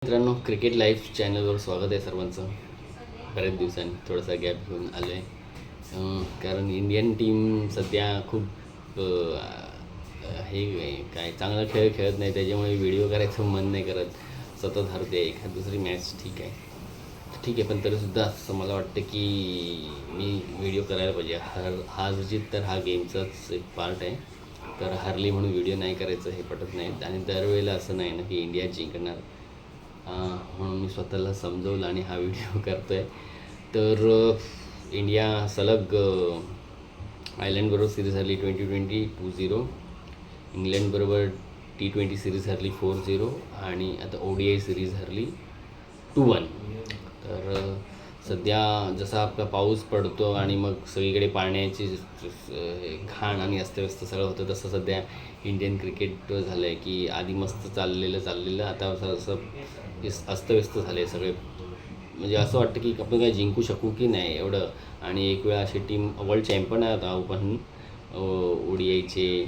मित्रांनो, cricket live चॅनलवर स्वागत आहे सर्वांचं. बऱ्याच दिवसांनी थोडासा गॅप घेऊन आलो आहे, कारण इंडियन टीम सध्या खूप हे काय चांगला खेळ खेळत नाही. त्याच्यामुळे व्हिडिओ करायचं मन नाही करत. सतत हरते. एखाद दुसरी मॅच ठीक आहे, पण तरीसुद्धा असं मला वाटतं की मी व्हिडिओ करायला पाहिजे. हार जीत तर हा गेमचाच एक पार्ट आहे. तर हारली म्हणून व्हिडिओ नाही करायचं हे पटत नाही. आणि दरवेळेला असं नाही ना की इंडिया जिंकणार, म्हणून मी स्वतःला समजवलं आणि हा व्हिडिओ करतो आहे. तर इंडिया सलग आयर्लंडबरोबर सिरीज हरली 20-20 2-0. इंग्लंडबरोबर T20 सिरीज हरली 4-0 आणि आता ODI सिरीज हरली 2-1. तर सध्या जसा आपला पाऊस पडतो आणि मग सगळीकडे पाण्याची घाण आणि अस्तव्यस्त सगळं होतं, तसं सध्या इंडियन क्रिकेट झालं आहे की आधी मस्त चाललेलं आता असं अस्तव्यस्त झाले सगळे. म्हणजे असं वाटतं की आपण काय जिंकू शकू की नाही एवढं. आणि एक वेळा अशी टीम वर्ल्ड चॅम्पियन आहे आता पण ODIचे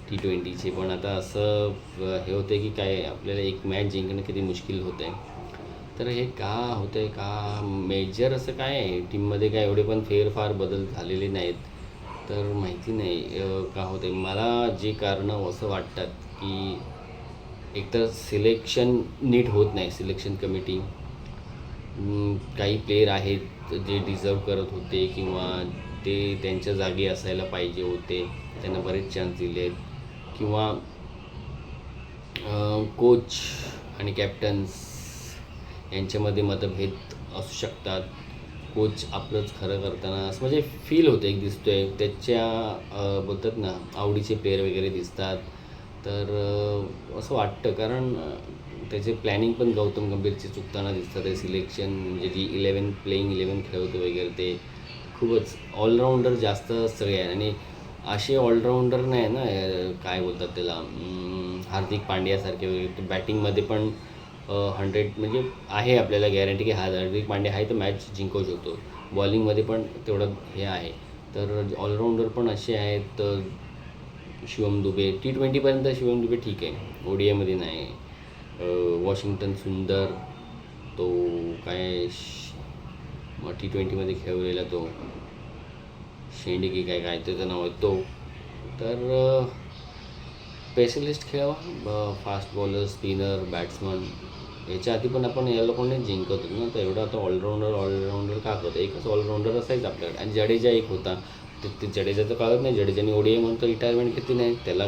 T20चे, पण आता असं हे होतं की काय आपल्याला एक मॅच जिंकणं किती मुश्किल होतं आहे. तर हे का होतं आहे, का मेजर असं काय आहे टीममध्ये, काय एवढे पण फेरफार बदल झालेले नाहीत. तर माहिती नाही का होते. मला जे कारणं असं वाटतात की एकतर सिलेक्शन नीट होत नाही. सिलेक्शन कमिटी, काही प्लेयर आहेत जे डिझर्व करत होते किंवा ते त्यांच्या जागी असायला पाहिजे होते, त्यांना बरेच चान्स दिलेत. किंवा कोच आणि कॅप्टन्स यांच्यामध्ये मतभेद असू शकतात. कोच आपलंच खरं करताना असं म्हणजे फील होतं, एक दिसतो आहे त्याच्या बोलतात ना आवडीचे प्लेयर वगैरे दिसतात. तर असं वाटतं, कारण त्याचे प्लॅनिंग पण गौतम गंभीरचे चुकताना दिसतात. आहे सिलेक्शन म्हणजे जी 11 खेळवतो वगैरे ते खूपच ऑलराऊंडर जास्त सगळे आहे. आणि असे ऑलराऊंडर नाही ना, काय बोलतात त्याला, हार्दिक पांड्यासारखे वगैरे. बॅटिंगमध्ये पण 100 म्हणजे आहे आपल्याला गॅरंटी की हार्दिक पांड्या आहे तर मॅच जिंकवू शकतो. बॉलिंगमध्ये पण तेवढं हे आहे. तर ऑलराऊंडर पण असे आहेत. शिवम दुबे T20पर्यंत शिवम दुबे ठीक आहे, ODIमध्ये नाही. वॉशिंग्टन सुंदर, तो काय मग T20मध्ये खेळलेला तो शेंडगे काय त्याचं नाव आहे तो. तर स्पेशलिस्ट खेळावा, फास्ट बॉलर, स्पिनर, बॅट्समन. याच्या आधी पण आपण या लोकांनी जिंकत होतो ना. तर एवढं आता ऑलराऊंडर का करतो. एकच ऑलराऊंडर असायचं आपल्याकडे. आणि जडेजा एक होता. ते जडेजाचं कळत नाही. जडेजाने ODI म्हणतो रिटायरमेंट घेतली नाही. त्याला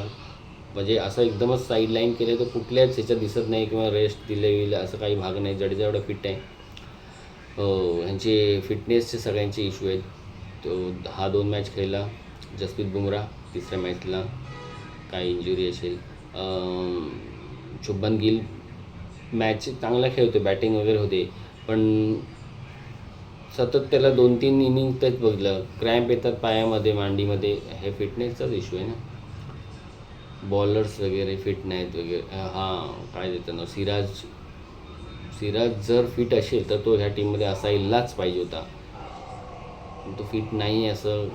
म्हणजे असं एकदमच साईडलाईन केलं तर कुठल्याच ह्याच्यात दिसत नाही किंवा रेस्ट दिले असं काही भाग नाही. जडेजा एवढं फिट आहे. ह्यांचे फिटनेसचे सगळ्यांचे इश्यू आहेत. तो हा 2 मॅच खेळला. जसप्रीत बुमराह तिसऱ्या मॅचला काय इंजुरी असेल. शुभमन गिल मॅच चांगला खेळतो, बॅटिंग वगैरे होते, पण सतत त्याला 2-3 इनिंग तेच बघितलं, क्रॅम्प येतात पायामध्ये, मांडीमध्ये. हे फिटनेसचाच इश्यू आहे ना. बॉलर्स वगैरे फिट नाहीत वगैरे. काय देतं ना, सिराज जर फिट असेल तर तो ह्या टीममध्ये असायलाच पाहिजे होता. तो फिट नाही असं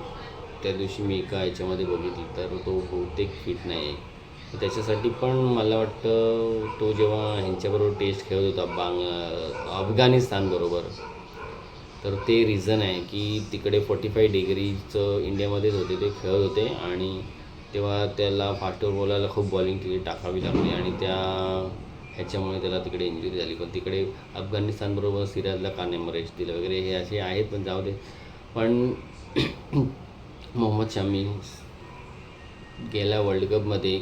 त्या दिवशी मी एका याच्यामध्ये बघितलं, तर तो बहुतेक फिट नाही आहे. त्याच्यासाठी पण मला वाटतं तो जेव्हा ह्यांच्याबरोबर टेस्ट खेळत होता अफगाणिस्तानबरोबर, तर ते रिझन आहे की तिकडे 45 डिग्रीचं इंडियामध्येच होते, ते खेळत होते आणि तेव्हा त्याला फास्टवर बॉलायला खूप बॉलिंग तिथे टाकावी लागली आणि ह्याच्यामुळे त्याला तिकडे इंजुरी झाली. पण तिकडे अफगाणिस्तानबरोबर सिराजला का नाही रेस्ट दिलं वगैरे, हे असे आहेत. पण जाऊ दे. पण मोहम्मद शमी गेल्या वर्ल्ड कपमध्ये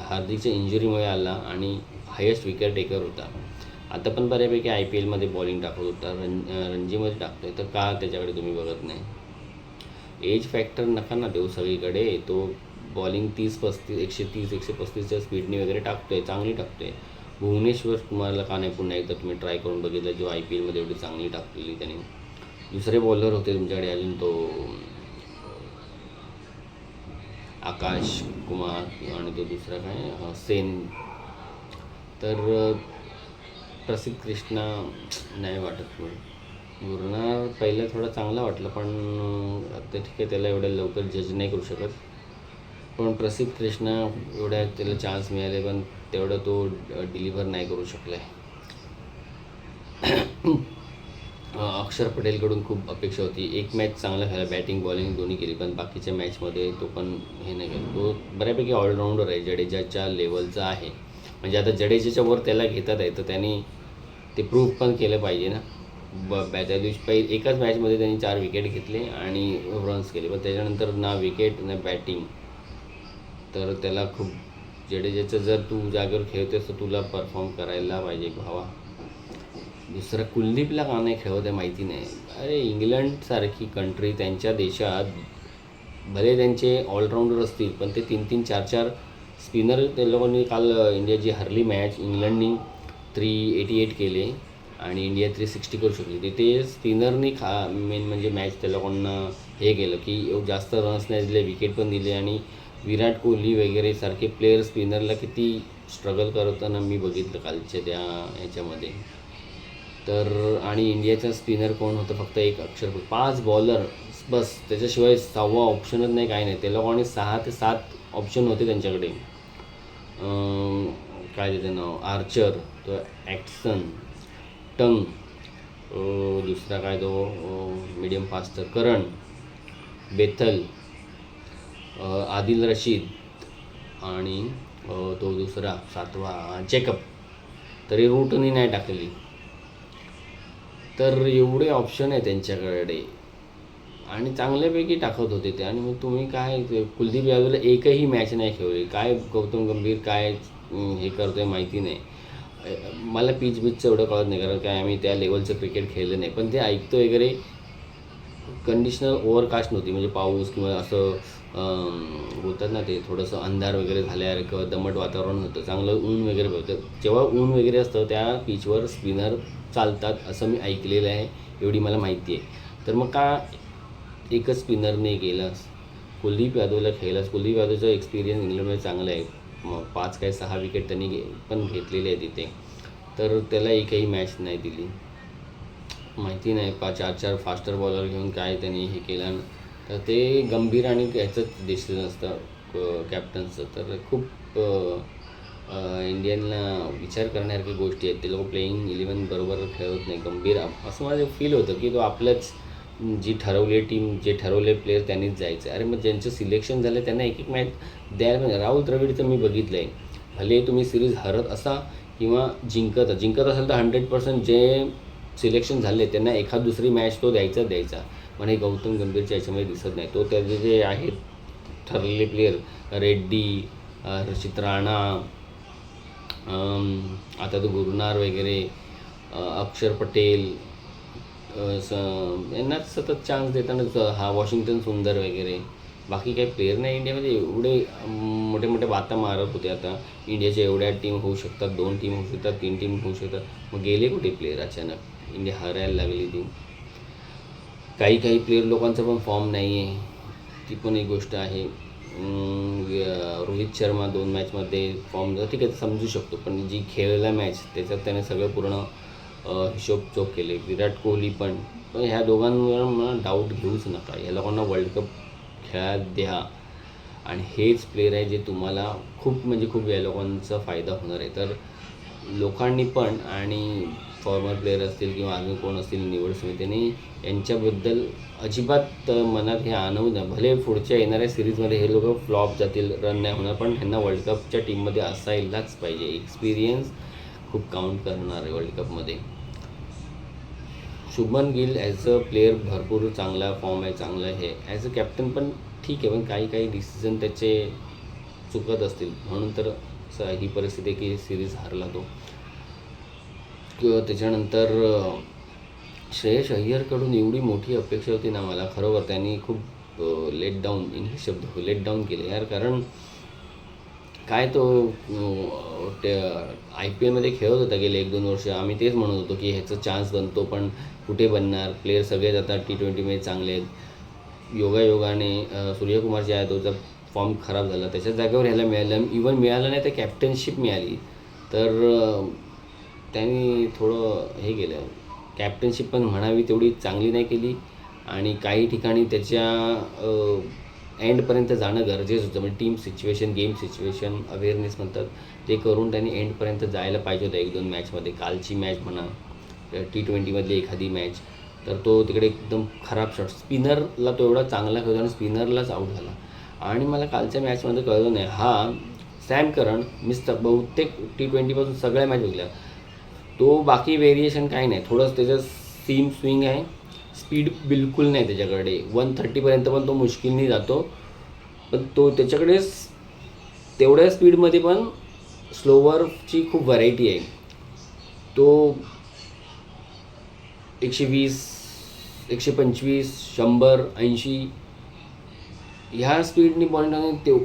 हार्दिकच्या इंजुरीमुळे आला आणि हायेस्ट विकेट टेकर होता. आता पण बऱ्यापैकी IPLमध्ये बॉलिंग टाकत होता, रणजीमध्ये टाकतो आहे. तर का त्याच्याकडे तुम्ही बघत नाही. एज फॅक्टर नका ना देऊ सगळीकडे. तो बॉलिंग 130-135च्या स्पीडने वगैरे टाकतो आहे, चांगली टाकतो आहे. भुवनेश्वर तुम्हाला का नाही पुन्हा एकदा तुम्ही ट्राय करून बघितलं, जो IPLमध्ये एवढी चांगली टाकलेली त्याने. दुसरे बॉलर होते तुमच्याकडे अजून, तो आकाश कुमार आणि तो दुसरा काय सेन. तर प्रसिद्ध कृष्णा नाही वाटत मुरणार. पहिलं थोडं चांगलं वाटलं, पण आता ठीक आहे, त्याला एवढ्या लवकर जज नाही करू शकत. पण प्रसिद्ध कृष्णा एवढ्या त्याला चान्स मिळाले, पण तेवढं तो डिलिव्हर नाही करू शकला आहे. अक्षर पटेलकडून खूप अपेक्षा होती. एक मॅच चांगला खेळला, बॅटिंग बॉलिंग दोन्ही केली, पण बाकीच्या मॅचमध्ये तो पण हे नाही केलं. तो बऱ्यापैकी ऑलराऊंडर आहे, जडेजाच्या लेवलचा आहे. म्हणजे आता जडेजाच्या वर त्याला घेतात आहे, तर त्यांनी ते प्रूव्ह पण केलं पाहिजे ना. त्या दिवशी एकाच मॅचमध्ये त्यांनी 4 विकेट घेतले आणि रन्स केले, पण त्याच्यानंतर ना विकेट ना बॅटिंग. तर त्याला खूप जडेजाचं जर तू जागेवर खेळतोस तर तुला परफॉर्म करायला पाहिजे भावा. दुसरा कुलदीपला का नाही खेळवत आहे माहिती नाही. अरे इंग्लंडसारखी कंट्री, त्यांच्या देशात भले त्यांचे ऑलराऊंडर असतील, पण ते 3-3 4-4 स्पिनर ते लोकांनी काल इंडिया जी हरली मॅच, इंग्लंडनी 388 केले आणि इंडिया 360 करू शकली. तिथे स्पिनरनी मेन म्हणजे मॅच त्या लोकांना हे केलं की जास्त रन्स नाही दिले, विकेट पण दिले. आणि विराट कोहली वगैरे सारखे प्लेयर स्पिनरला किती स्ट्रगल करताना मी बघितलं कालच्या त्या ह्याच्यामध्ये. तर आणि इंडियाचा स्पिनर कोण होतं, फक्त एक अक्षर, 5 बॉलर बस, त्याच्याशिवाय 6वा ऑप्शनच नाही, काय नाही. त्या लोकांनी 6 ते 7 ऑप्शन होते त्यांच्याकडे. काय त्याचं नाव, आर्चर, तो ॲक्सन, टंग, दुसरा काय तो मीडियम फास्टर करण, बेथल, आदिल रशीद आणि तो दुसरा 7वा जॅकब. तरी रूटनी नाही टाकलेली. तर एवढे ऑप्शन आहे त्यांच्याकडे आणि चांगल्यापैकी टाकत होते ते. आणि मग तुम्ही काय, कुलदीप यादवला एकही मॅच नाही खेळली. काय गौतम गंभीर काय हे करतो आहे माहिती नाही. मला बीचचं एवढं कळत नाही, कारण काय आम्ही त्या लेवलचं क्रिकेट खेळलं नाही. पण ते ऐकतो वगैरे, कंडिशनल ओव्हरकास्ट नव्हती, म्हणजे पाऊस किंवा असं होतात ना, ते थोडंसं अंधार वगैरे झाल्यासारखं दमट वातावरण होतं, चांगलं ऊन वगैरे होतं. जेव्हा ऊन वगैरे असतं त्या पिचवर स्पिनर चालतात असं मी ऐकलेलं आहे, एवढी मला माहिती आहे. तर मग का एकच स्पिनरने गेलास, कुलदीप यादवला खेळलास. कुलदीप यादवचा एक्सपिरियन्स इंग्लंडमध्ये चांगला आहे. मग 5 काय 6 विकेट त्यांनी पण घेतलेले आहे तिथे. तर त्याला एकही मॅच नाही दिली. माहिती नाही 4-4 फास्टर बॉलर घेऊन काय त्यांनी हे केलं. तर ते गंभीर आणि ह्याचंच डिसिजन असतं कॅप्टन्सचं. तर खूप इंडियनला विचार करण्यासारखी गोष्टी आहेत. ते लोक प्लेईंग 11 बरोबर खेळत नाही. गंभीर असं माझं फील होतं की तो आपलंच जी ठरवली टीम, जे ठरवले प्लेयर त्यांनीच जायचं. अरे मग ज्यांचं सिलेक्शन झालं त्यांना एक एक मॅच द्यायला पाहिजे. राहुल द्रविडचं मी बघितलं आहे, भले तुम्ही सिरीज हरत असा किंवा जिंकत असाल तर 100% जे सिलेक्शन झाले त्यांना एखाद दुसरी मॅच तो द्यायचा. पण हे गौतम गंभीरच्या याच्यामध्ये दिसत नाही. तो त्याचे जे आहेत ठरलेले प्लेयर, रेड्डी, हर्षित राणा, आता तो गुरनार वगैरे, अक्षर पटेल, यांनाच सतत चान्स देताना, हा वॉशिंग्टन सुंदर वगैरे. बाकी काही प्लेयर नाही इंडियामध्ये. एवढे मोठे मोठे बाता मारत होते. आता इंडियाच्या एवढ्या टीम होऊ शकतात, 2 टीम होऊ शकतात, 3 टीम होऊ शकतात. मग गेले कुठे प्लेयर अचानक, इंडिया हरायला लागली ती. काही प्लेयर लोकांचा पण फॉर्म नाही आहे, ती पण एक गोष्ट आहे. रोहित शर्मा 2 मॅचमध्ये फॉर्म ठीक आहे, समजू शकतो, पण जी खेळला मॅच त्याच्यात त्याने सगळं पूर्ण हिशोब चोक केले. विराट कोहली पण ह्या दोघांवर मला डाऊट घेऊच नका. या लोकांना वर्ल्ड कप खेळायला द्या. आणि हेच प्लेयर आहे जे तुम्हाला खूप म्हणजे खूप या लोकांचा फायदा होणार आहे. तर लोकांनी पण, आणि फॉर्मर प्लेयर असतील किंवा अजून कोण असतील निवड समितीने, यांच्याबद्दल अजिबात मनात हे आणू नये. भले पुढच्या येणाऱ्या सिरीजमध्ये हे लोक फ्लॉप जातील, रन नाही होणार, पण ह्यांना वर्ल्ड कपच्या टीममध्ये असायलाच पाहिजे. एक्सपिरियन्स खूप काउंट करणार आहे वर्ल्ड कपमध्ये. Shubman Gill as a player भरपूर चांगला फॉर्म आहे, चांगलं आहे. ॲज अ कॅप्टन पण ठीक आहे, पण काही डिसिजन त्याचे चुकत असतील, म्हणून तर ही परिस्थिती आहे की सिरीज हारला तो. किंवा त्याच्यानंतर श्रेयस अय्यरकडून एवढी मोठी अपेक्षा होती ना मला, खरोखर त्यांनी खूप लेट डाऊन, इंग्लिश शब्द लेट डाऊन केले यार. कारण काय तो IPLमध्ये खेळत होता गेले 1-2 वर्ष. आम्ही तेच म्हणत होतो की ह्याचं चान्स बनतो, पण कुठे बनणार. प्लेयर सगळेच आता T20मध्ये चांगले आहेत. योगायोगाने सूर्यकुमार यादवचा फॉर्म खराब झाला, त्याच्या जागेवर ह्याला मिळालं. इवन मिळालं नाही तर कॅप्टनशिप मिळाली. तर त्यांनी थोडं हे केलं, कॅप्टनशिप पण म्हणावी तेवढी चांगली नाही केली. आणि काही ठिकाणी त्याच्या एंडपर्यंत जाणं गरजेचं होतं. म्हणजे team situation, game situation awareness म्हणतात, ते करून त्यांनी एंडपर्यंत जायला पाहिजे होतं 1-2 मॅचमध्ये. कालची मॅच म्हणा T20मधली एखादी मॅच, तर तो तिकडे एकदम खराब शॉट, स्पिनरला तो एवढा चांगला खेळतो आणि स्पिनरलाच आऊट झाला. आणि मला कालच्या मॅचमध्ये कळलं नाही, हा सॅम करन बहुतेक T20पासून सगळ्या मॅच बघल्या, तो बाकी व्हेरिएशन काही नाही, थोडंच त्याचं सीम स्विंग आहे, स्पीड बिलकुल नाही त्याच्याकडे, 130पर्यंत पण तो मुश्किलनी जातो, पण तो त्याच्याकडे तेवढ्या स्पीडमध्ये पण स्लोवरची खूप व्हरायटी आहे. तो 120, 125, 100, 80 ह्या स्पीडनी बॉलिंग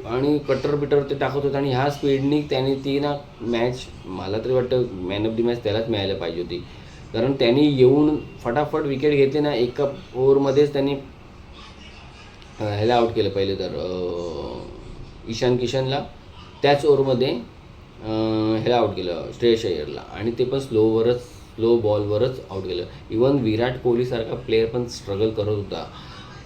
आणि कटर बिटर ते टाकत होतं, आणि ह्या स्पीडनी त्याने ती ना मॅच, मला तरी वाटतं मॅन ऑफ दी मॅच त्यालाच मिळायला पाहिजे होती. कारण त्यांनी येऊन फटाफट विकेट घेतली ना, एका ओव्हरमध्येच त्यांनी ह्याला आऊट केलं पहिले तर, ईशान किशनला, त्याच ओव्हरमध्ये ह्याला आऊट केलं श्रेयस अय्यरला, आणि ते पण स्लो बॉलवरच आऊट केलं. इवन विराट कोहलीसारखा प्लेअर पण स्ट्रगल करत होता,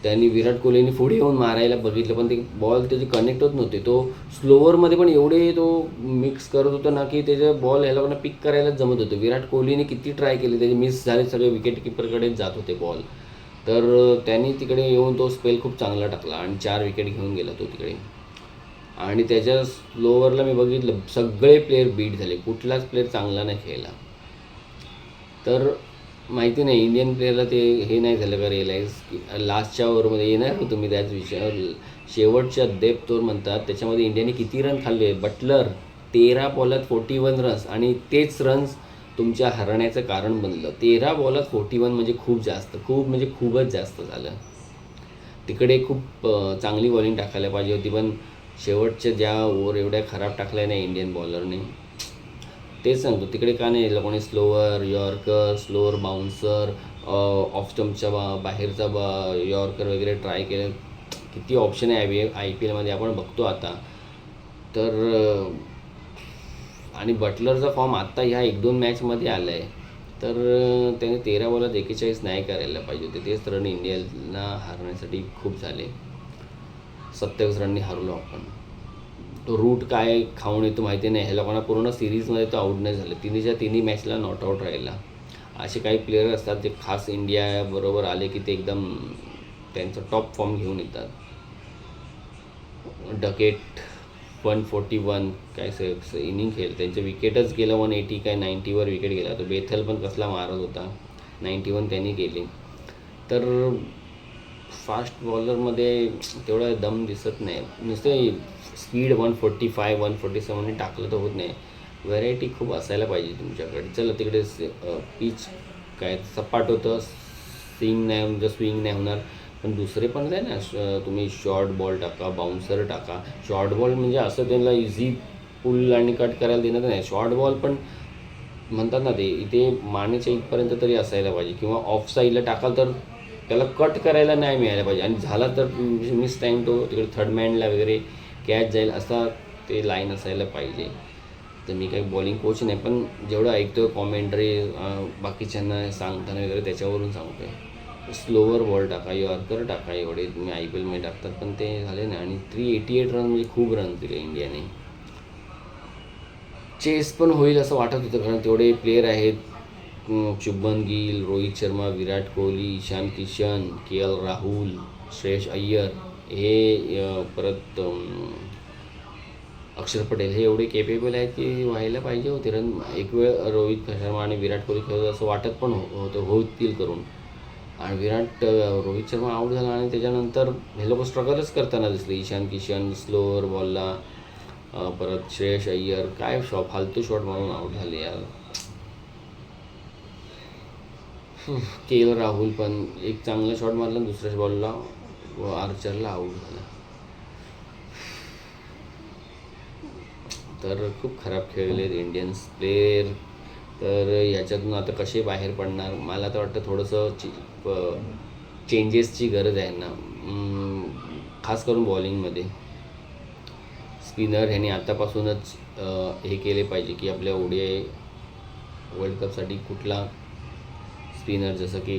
त्यांनी विराट कोहलीने पुढे येऊन मारायला बघितलं, पण ते बॉल त्याचे कनेक्ट होत नव्हते. तो स्लोवरमध्ये पण एवढे तो मिक्स करत होता ना, की त्याचे बॉल ह्या लोकांना पिक करायलाच जमत होतं. विराट कोहलीने किती ट्राय केले, त्याचे मिस झाले, सगळे विकेट किपरकडेच जात होते बॉल. तर त्यांनी तिकडे येऊन तो स्पेल खूप चांगला टाकला आणि 4 विकेट घेऊन गेला तो तिकडे. आणि त्याच्या स्लोवरला मी बघितलं, सगळे प्लेयर बीट झाले, कुठलाच प्लेयर चांगला नाही खेळला. तर माहिती नाही इंडियन प्लेयरला ते हे नाही झालं का रिअलाईज, की लास्टच्या ओव्हरमध्ये येणार होतो मी त्याच विषयावर, शेवटच्या डेप्थ ओव्हर म्हणतात, त्याच्यामध्ये इंडियाने किती रन खाल्ले. बटलर 13 बॉलात 41 रन्स, आणि तेच रन्स तुमच्या हरण्याचं कारण बनलं. 13 बॉलात 41 म्हणजे खूप जास्त, म्हणजे खूपच जास्त झालं. तिकडे खूप चांगली बॉलिंग टाकायला पाहिजे होती, पण शेवटच्या ज्या ओव्हर एवढ्या खराब टाकल्या नाही इंडियन बॉलरने, तेच सांगतो तिकडे का नाही कोणी slower yorker, slower bouncer, off स्टम्पच्या बाहेरचा यॉर्कर वगैरे ट्राय केलं. किती ऑप्शन आहे IPLमध्ये आपण बघतो आता. तर आणि बटलरचा फॉर्म आत्ता ह्या 1-2 मॅचमध्ये आला आहे, तर त्याने 13 बॉलात 41 नाही करायला पाहिजे होते. तेच रन इंडियाला हारण्यासाठी खूप झाले. 27 रननी हरलो आपण. तो रूट काय खाऊन येतो माहिती नाही, ह्या लोकांना पूर्ण सिरीजमध्ये तो आऊट नाही झाले, तिन्ही मॅचला नॉट आऊट राहिला. असे काही प्लेयर असतात जे खास इंडियाबरोबर आले की ते एकदम त्यांचा टॉप फॉर्म घेऊन येतात. डकेट 141 काय इनिंग खेळ, त्यांचं विकेटच गेलं, 180 काय 90वर विकेट गेला. तो बेथल पण कसला मारत होता, 91 त्यांनी केले. तर फास्ट बॉलरमध्ये तेवढा दम दिसत नाही, नुसतं स्पीड 145, 147 टाकलं तर होत नाही, व्हरायटी खूप असायला पाहिजे तुमच्याकडे. चला तिकडे पिच काय सपाट होतं, स्विंग नाही म्हणजे स्विंग नाही होणार, पण दुसरे पण आहे ना, तुम्ही शॉर्ट बॉल टाका, बाउन्सर टाका. शॉर्ट बॉल म्हणजे असं त्यांना इझी पुल आणि कट करायला देणं नाही, शॉर्ट बॉल पण म्हणतात ना ते इथे मानेच्या इथपर्यंत तरी असायला पाहिजे, किंवा ऑफ साईडला टाकाल तर त्याला कट करायला नाही मिळायला पाहिजे, आणि झाला तर मिस टाईम तो तिकडे थर्ड मॅनला वगैरे कॅच जाईल असा ते लाईन असायला पाहिजे. तर मी काही बॉलिंग कोच नाही, पण जेवढं ऐकतो कॉमेंट्री बाकीच्यांना सांगताना वगैरे त्याच्यावरून सांगतो आहे, स्लोवर बॉल टाका, यॉर्कर टाका, एवढे तुम्ही IPLमध्ये टाकतात, पण ते झाले नाही. आणि 388 रन म्हणजे खूप रन दिले इंडियाने. चेस पण होईल असं वाटत होतं, कारण तेवढे प्लेयर आहेत, शुभमन गिल, रोहित शर्मा, विराट कोहली, ईशान किशन, KL राहुल, श्रेयस अय्यर, हे परत अक्षर पटेल, हे एवढे केपेबल आहेत की व्हायला पाहिजे होते रन. एक वेळ रोहित शर्मा आणि विराट कोहली खेळत असं वाटत पण होतील करून, आणि रोहित शर्मा आऊट झाला, आणि त्याच्यानंतर हे लोक स्ट्रगलच करताना दिसले. ईशान किशन स्लोअर बॉलला, परत श्रेयस अय्यर काय फालतू शॉट मारून आऊट झाले यार. KL राहुल पण एक चांगला शॉट मारला, दुसऱ्या बॉलला आर्चरला आऊट झाला. तर खूप खराब खेळलेत इंडियन्स प्लेयर. तर याच्यातून आता कसे बाहेर पडणार, मला तर वाटतं थोडंसं चेंजेसची गरज आहे ना, खास करून बॉलिंगमध्ये. स्पिनर ह्याने आतापासूनच हे केले पाहिजे की आपल्या ODI वर्ल्ड कपसाठी कुठला स्पिनर, जसं की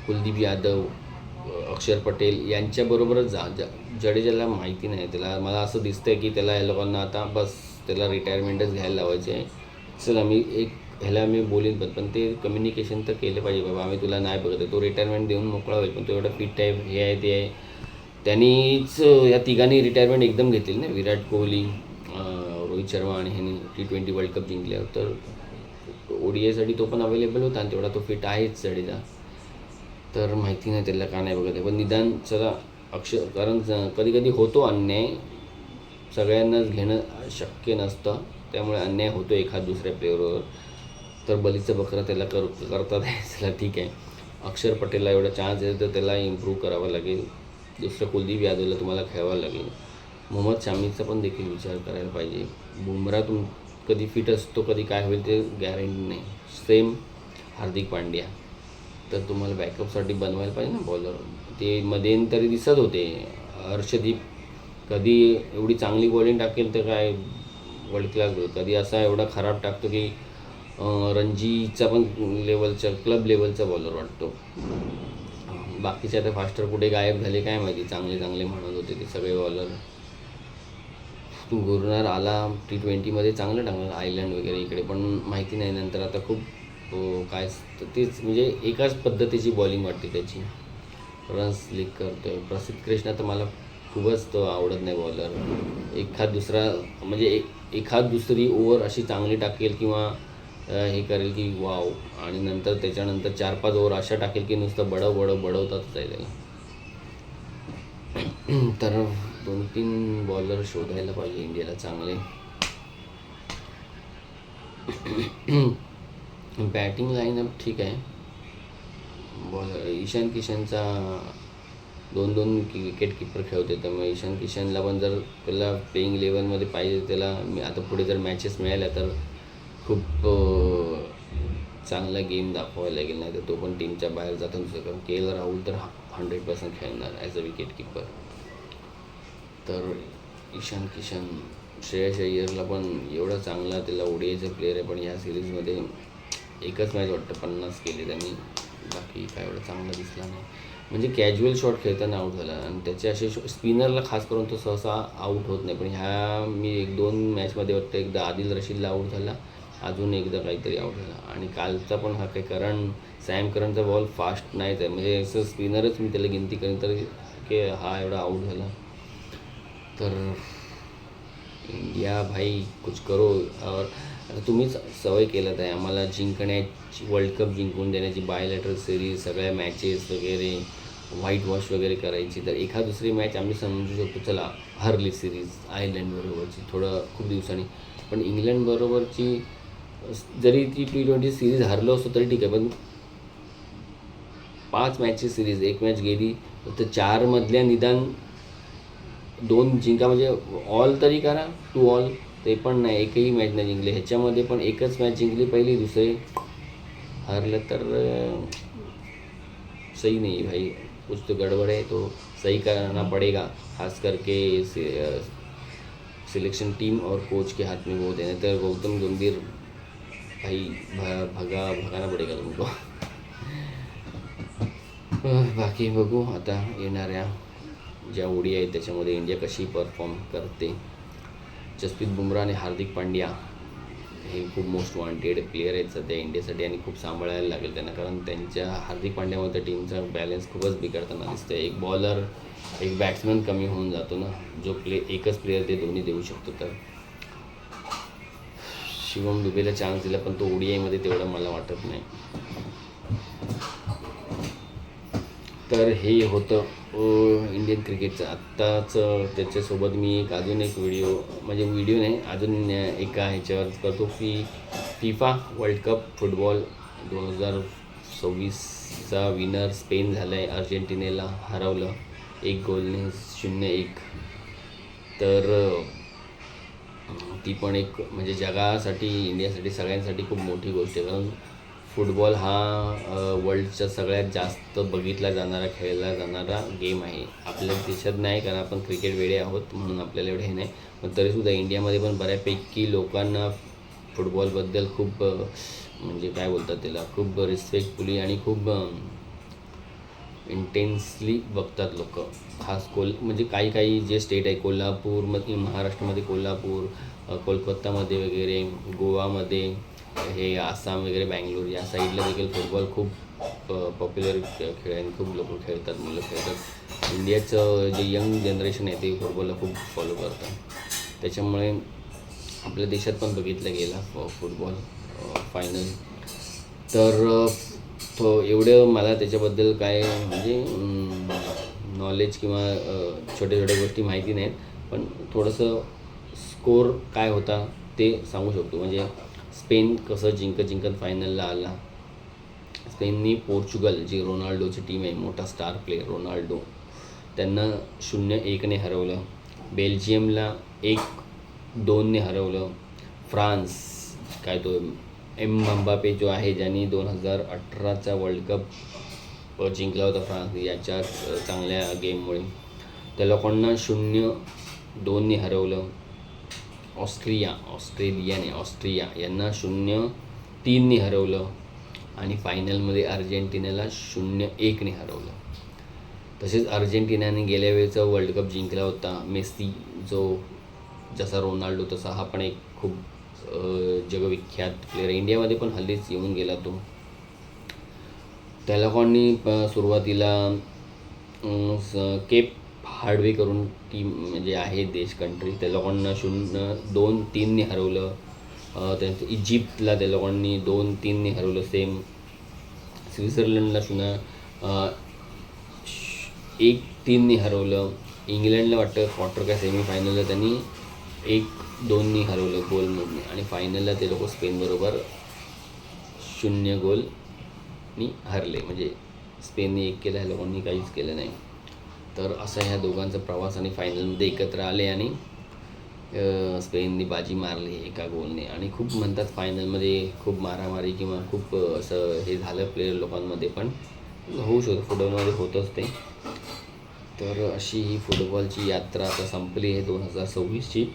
कुलदीप यादव, अक्षर पटेल यांच्याबरोबरच जडेजाला माहिती नाही, त्याला मला असं दिसतंय की त्याला या लोकांना आता बस त्याला रिटायरमेंटच घ्यायला लावायचे आहे, चला मी एक ह्याला मी बोलीन पण ते कम्युनिकेशन तर केलं पाहिजे बाबा, आम्ही तुला नाही बघत आहे. तो रिटायरमेंट देऊन मोकळा होईल, पण तो एवढा फिट आहे, हे आहे ते आहे. त्यांनीच या तिघांनी रिटायरमेंट एकदम घेतली ना, विराट कोहली, रोहित शर्मा आणि ह्यांनी T20 वर्ल्ड कप जिंकल्यावर. तर ODIसाठी तो पण अवेलेबल होता आणि तेवढा तो फिट आहेच जडेजा. तर माहिती नाही त्याला का नाही बघत आहे, पण निदान चला कारण कधी कधी होतो अन्याय, सगळ्यांनाच घेणं शक्य नसतं, त्यामुळे अन्याय होतो एखाद दुसऱ्या प्लेअरवर. तर बलीचं बकरा त्याला करतात आहे. चला ठीक आहे, अक्षर पटेलला एवढा चान्स आहे तर त्याला इम्प्रूव्ह करावं लागेल. दुसरं कुलदीप यादवला तुम्हाला खेळावं लागेल. मोहम्मद शामीचा पण देखील विचार करायला पाहिजे. बुमरा कधी फिट असतो, कधी काय होईल ते गॅरंटी नाही. सेम हार्दिक पांड्या, तर तुम्हाला बॅकअपसाठी बनवायला पाहिजे ना बॉलर. ते मध्यंतरी दिसत होते हर्षदीप कधी एवढी चांगली बॉलिंग टाकेल तर काय वर्ल्ड क्लास, कधी असा एवढा खराब टाकतो की रणजीचा पण लेवलचा, क्लब लेवलचा बॉलर वाटतो. बाकीचे आता फास्टर कुठे गायब झाले काय माहिती, चांगले चांगले म्हणत होते ते सगळे बॉलर. गुरनार आला T20मध्ये चांगलं टाकलं, आयर्लंड वगैरे इकडे, पण माहिती नाही नंतर आता खूप काय तेच म्हणजे एकाच पद्धतीची बॉलिंग वाटते त्याची. रन्स लीक करतो आहे. प्रसिद्ध कृष्णा तर मला खूपच तो आवडत नाही बॉलर. एखाद दुसरा म्हणजे एखाद दुसरी ओव्हर अशी चांगली टाकेल किंवा हे करेल की वाव, आणि नंतर त्याच्यानंतर 4-5 ओव्हर अशा टाकेल की नुसतं बडवताच आहे त्याला. तर 2-3 बॉलर शोधायला पाहिजे इंडियाला चांगले. बॅटिंग लाईनअप ठीक आहे. बॉलर ईशान किशनचा 2-2 विकेट किपर खेळते, त्यामुळे ईशान किशनला पण जर त्याला प्लेईंग 11मध्ये पाहिजे, त्याला आता पुढे जर मॅचेस मिळाल्या तर खूप चांगला गेम दाखवायला लागेल, नाही तर तो पण टीमच्या बाहेर जातो. दुसरं कारण KL राहुल तर 100% खेळणार ॲज अ विकेट किपर. तर ईशान किशन, श्रेयस अय्यरला पण एवढा चांगला, त्याला ODIचा प्लेअर आहे, पण ह्या सिरीजमध्ये एकच मॅच वाटतं 50 केले त्यांनी, बाकी काय एवढं चांगला दिसला नाही. म्हणजे कॅज्युअल शॉट खेळताना आऊट झाला, आणि त्याचे असे स्पिनरला खास करून तो सहसा आऊट होत नाही. पण ह्या मी 1-2 मॅचमध्ये वाटतं एकदा आदिल रशीदला आऊट झाला, अजून एकदा काहीतरी आऊट झाला, आणि कालचा पण हा काही सॅम करनचा बॉल फास्ट नाहीच आहे, म्हणजे असं स्पिनरच मी त्याला गिनती करेन तर की हा एवढा आऊट झाला. तर इंडिया भाई कुछ करो. और आता तुम्हीच सवय केलं आहे आम्हाला जिंकण्याची, वर्ल्ड कप जिंकून देण्याची, बायलॅटरल सिरीज, सगळ्या मॅचेस वगैरे व्हाईट वॉश वगैरे करायची. तर एखाद दुसरी मॅच आम्ही समजू शकतो, चला हरली सिरीज आयर्लंडबरोबरची थोडं खूप दिवसांनी, पण इंग्लंडबरोबरची जरी ती T20 सिरीज हरलो असतो तरी ठीक आहे, पण 5 मॅचची सिरीज, एक मॅच गेली तर 4मधल्या निदान 2 जिंका, म्हणजे ऑल तरी करा, 2 ऑल, ते पण नाही, एकही मॅच नाही जिंकली. ह्याच्यामध्ये पण एकच मॅच जिंकली पहिली, दुसरी हरलं तर सही नहीं भाई, कुछ तो गड़बड़ है, तो सही करना पड़ेगा. खास करके सिलेक्शन टीम और कोच के हाथ में वो देने, तर गौतम गंभीर भाई भगाना पडेगा तुमको. बाकी बघू आता येणाऱ्या ज्या ODI आहेत त्याच्यामध्ये इंडिया कशी परफॉर्म करते. जसप्रीत बुमराह आणि हार्दिक पांड्या हे खूप मोस्ट वॉन्टेड प्लेअर आहेत सध्या इंडियासाठी, आणि खूप सांभाळायला लागेल त्यांना, कारण त्यांच्या हार्दिक पांड्यामध्ये टीमचा बॅलन्स खूपच बिघडताना दिसतं. एक बॉलर, एक बॅट्समन कमी होऊन जातो ना, जो एकच प्लेअर ते दोन्ही देऊ शकतो. तर शिवम दुबेला चान्स दिला, पण तो ODIमध्ये तेवढं मला वाटत नाही. तर हे होतं इंडियन क्रिकेटचं आत्ताच. त्याच्यासोबत मी अजून एक व्हिडिओ नाही, अजून एका ह्याच्यावर करतो की FIFA वर्ल्ड कप फुटबॉल 2026चा विनर स्पेन झाला आहे, अर्जेंटिनेला हरवलं 1-0. तर ती पण एक म्हणजे जगासाठी, इंडियासाठी, सगळ्यांसाठी खूप मोठी गोष्ट आहे, कारण फुटबॉल हा वर्ल्डचा सगळ्यात जास्त बघितला जाणारा, खेळला जाणारा गेम आहे. आपल्या देशात नाही, कारण आपण क्रिकेट वेडे आहोत म्हणून आपल्याला एवढं हे नाही, पण तरीसुद्धा इंडियामध्ये पण बऱ्यापैकी लोकांना फुटबॉलबद्दल खूप म्हणजे काय बोलतात त्याला, खूप रिस्पेक्टफुली आणि खूप इंटेन्सली बघतात लोक. खास म्हणजे काही जे स्टेट आहे, कोल्हापूरमध्ये, महाराष्ट्रामध्ये कोल्हापूर, कोलकातामध्ये वगैरे, गोवामध्ये, हे आसाम वगैरे, बँगलोर या साईडला देखील फुटबॉल खूप पॉप्युलर खेळ आहे आणि खूप लोक खेळतात, मुलं खेळतात. इंडियाचं जे यंग जनरेशन आहे ते फुटबॉलला खूप फॉलो करतात. त्याच्यामुळे आपल्या देशात पण बघितला गेला फुटबॉल फायनल. तर तो एवढं मला त्याच्याबद्दल काय म्हणजे नॉलेज किंवा छोट्या छोट्या गोष्टी माहिती नाहीत, पण थोडंसं स्कोर काय होता ते सांगू शकतो. म्हणजे स्पेन कसं जिंकत फायनलला आला. स्पेननी पोर्चुगल, जी रोनाल्डोची टीम आहे, मोठा स्टार प्लेयर रोनाल्डो, त्यांना 0-1ने हरवलं. बेल्जियमला 1-2ने हरवलं. फ्रान्स, काय तो एम्बापे जो आहे, ज्यांनी 2018चा वर्ल्ड कप जिंकला होता फ्रान्स याच्या चांगल्या गेममुळे, त्या लोकांना 0-2ने हरवलं. ऑस्ट्रिया यांना 0-3ने हरवलं. आणि फायनलमध्ये अर्जेंटिनाला 0-1ने हरवलं. तसेच अर्जेंटिनाने गेल्या वेळेचा वर्ल्ड कप जिंकला होता. मेस्सी, जो जसा रोनाल्डो तसा हा पण एक खूप जगविख्यात प्लेअर, इंडियामध्ये पण हल्लीच येऊन गेला तो. त्या लोकांनी सुरुवातीला केप हार्डवे करून टीम म्हणजे आहे देश कंट्री, त्या लोकांना 0-2-3ने हरवलं. त्यांचं इजिप्तला त्या लोकांनी 2-3ने हरवलं. सेम स्वित्झर्लंडला 1-3ने हरवलं. इंग्लंडला वाटतं क्वार्टर काय सेमीफायनलला त्यांनी 1-2ने हरवलं गोलमधून. आणि फायनलला ते लोक स्पेनबरोबर 0 गोलनी हरले. म्हणजे स्पेनने 1 केलं, ह्या लोकांनी काहीच केलं नाही. तर असा ह्या दोघांचा प्रवास आणि फायनलमध्ये एकत्र आले आणि स्पेनने बाजी मारली 1 गोलने. आणि खूप म्हणतात फायनलमध्ये खूप मारामारी किंवा खूप असं हे झालं प्लेयर लोकांमध्ये, पण होऊ शकतं, फुटबॉलमध्ये होतंच ते. तर अशी ही फुटबॉलची यात्रा आता संपली आहे 2026ची.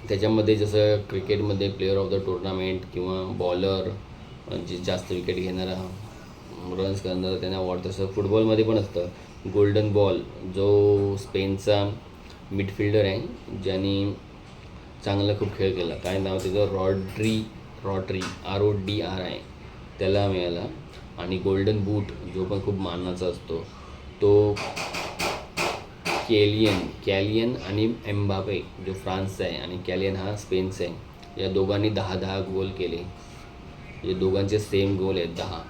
त्याच्यामध्ये जसं क्रिकेटमध्ये प्लेअर ऑफ द टुर्नामेंट किंवा बॉलर, म्हणजे जास्त विकेट घेणारा, रन्स करणारा, त्यांना अवॉर्ड, तसं फुटबॉलमध्ये पण असतं गोल्डन बॉल, जो स्पेनचा मिडफिल्डर आहे ज्यांनी चांगला खूप खेळ केला. काय नाव त्याचं, रॉड्री RODRI, त्याला मिळाला. आणि गोल्डन बूट जो पण खूप मानाचा असतो तो कॅलियन आणि एम्बापे जो फ्रान्सचा आहे, आणि कॅलियन हा स्पेनचा आहे. या दोघांनी 10-10 गोल केले. हे दोघांचे सेम गोल आहेत 10.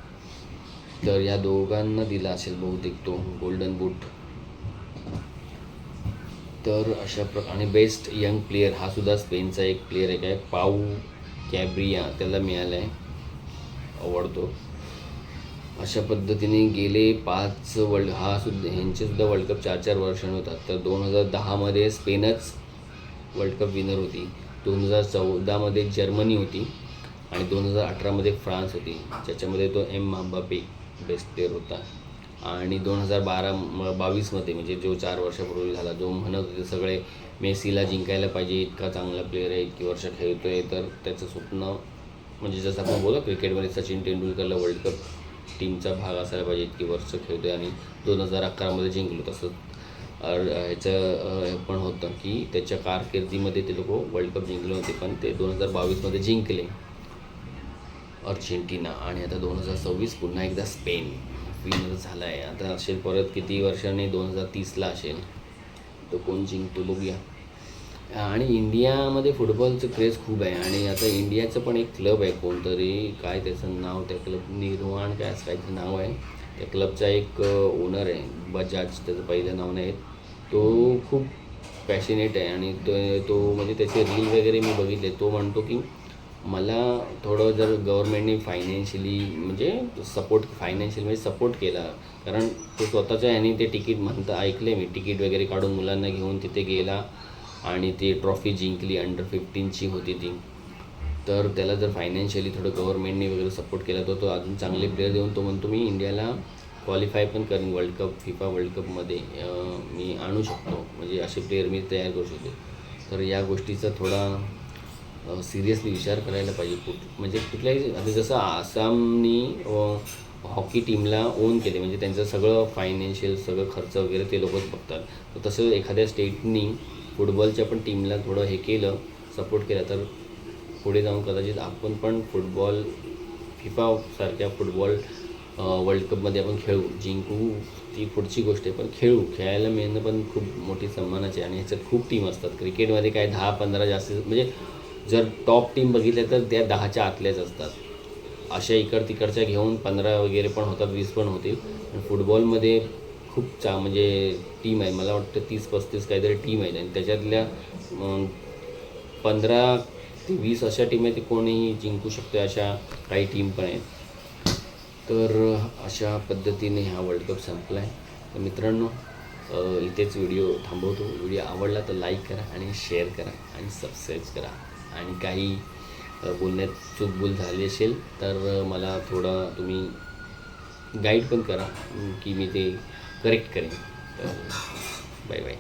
तर या दोघांना दिला असेल बहुतेक तो गोल्डन बूट. तर अशा आणि बेस्ट यंग प्लेयर हा सुद्धा स्पेनचा एक प्लेयर आहे, काय पाऊ कॅब्रिया, त्याला मिळाला आहे अवॉर्ड तो. अशा पद्धतीने गेले 5 हा सुद्धा ह्यांचेसुद्धा वर्ल्ड कप 4-4 वर्षांनी होतात. तर 2010मध्ये स्पेनच वर्ल्ड कप विनर होती, 2014मध्ये जर्मनी होती, आणि 2018मध्ये फ्रान्स होती, ज्याच्यामध्ये तो एम्बापे बेस्ट प्लेयर होता. आणि 2022मध्ये म्हणजे जो 4 वर्षापूर्वी झाला, जो म्हणत होते सगळे मेसीला जिंकायला पाहिजे, इतका चांगला प्लेयर आहे, इतकी वर्ष खेळतो आहे, तर त्याचं स्वप्न म्हणजे जसं आपण बोलू क्रिकेटमध्ये सचिन तेंडुलकरला वर्ल्ड कप टीमचा भाग असायला पाहिजे, इतकी वर्ष खेळतो आहे, आणि 2011मध्ये जिंकलो. तसंच ह्याचं पण होतं की त्याच्या कारकिर्दीमध्ये ते लोक वर्ल्ड कप जिंकले होते, पण ते 2022मध्ये जिंकले अर्जेंटिना. आणि आता 2026 पुन्हा एकदा स्पेन विनर झाला आहे. आता असेल परत किती वर्षांनी, 2030ला असेल, तो कोण जिंकतो बघूया. आणि इंडियामध्ये फुटबॉलचं क्रेज खूप आहे. आणि आता इंडियाचं पण एक क्लब आहे कोणतरी, काय त्याचं नाव, त्या क्लब निर्वाण काय असं काहीतरी नाव आहे. त्या क्लबचा एक ओनर आहे बजाज, त्याचं पहिलं नाव नाही, तो खूप पॅशनेट आहे. आणि तो म्हणजे त्याचे रील वगैरे मी बघितले. तो म्हणतो की मला थोडं जर गव्हर्मेंटने फायनान्शियली म्हणजे सपोर्ट केला, कारण तो स्वतःच्या ह्याने ते तिकीट ऐकले मी, तिकीट वगैरे काढून मुलांना घेऊन तिथे गेला आणि ती ट्रॉफी जिंकली. अंडर 15ची होती ती. तर त्याला जर फायनान्शियली थोडं गव्हर्मेंटने वगैरे सपोर्ट केला तर तो अजून चांगले प्लेयर देऊन तो म्हणतो मी इंडियाला क्वालिफाय पण करेन वर्ल्ड कप, फिफा वर्ल्ड कपमध्ये मी आणू शकतो, म्हणजे असे प्लेयर मी तयार करू शकतो. तर या गोष्टीचा थोडा सिरियसली विचार करायला पाहिजे. म्हणजे कुठल्याही, आता जसं आसामनी हॉकी टीमला ओन केले, म्हणजे त्यांचं सगळं फायनान्शियल सगळं खर्च वगैरे ते लोकच बघतात, तर तसं एखाद्या स्टेटनी फुटबॉलच्या पण टीमला थोडं हे केलं, सपोर्ट केला तर पुढे जाऊन कदाचित आपण पण फुटबॉल फिफासारख्या फुटबॉल वर्ल्ड कपमध्ये आपण खेळू, जिंकू ती पुढची गोष्ट आहे, पण खेळायला मिळणं पण खूप मोठी सन्मानाची आहे. आणि ह्याच्यात खूप टीम असतात. क्रिकेटमध्ये काय 10-15 जास्त, म्हणजे जर टॉप टीम बघितल्या तर त्या 10च्या आतल्याच असतात. अशा तिकडच्या घेऊन 15 वगैरे पण होतात, 20 पण होतील. पण फुटबॉलमध्ये खूप म्हणजे टीम आहे, मला वाटतं 30-35 काहीतरी टीम आहेत. आणि त्याच्यातल्या 15 ते 20 अशा टीम आहेत, कोणीही जिंकू शकते अशा काही टीम पण आहेत. तर अशा पद्धतीने हा वर्ल्ड कप संपला आहे. तर मित्रांनो, इथेच व्हिडिओ थांबवतो. व्हिडिओ आवडला तर लाईक करा आणि शेअर करा आणि सबस्क्राईब करा. आणि काही बोलण्यात चूकभूल झाली असेल तर मला थोडं तुम्ही गाईड पण करा की मी ते करेक्ट करेन. तर बाय बाय.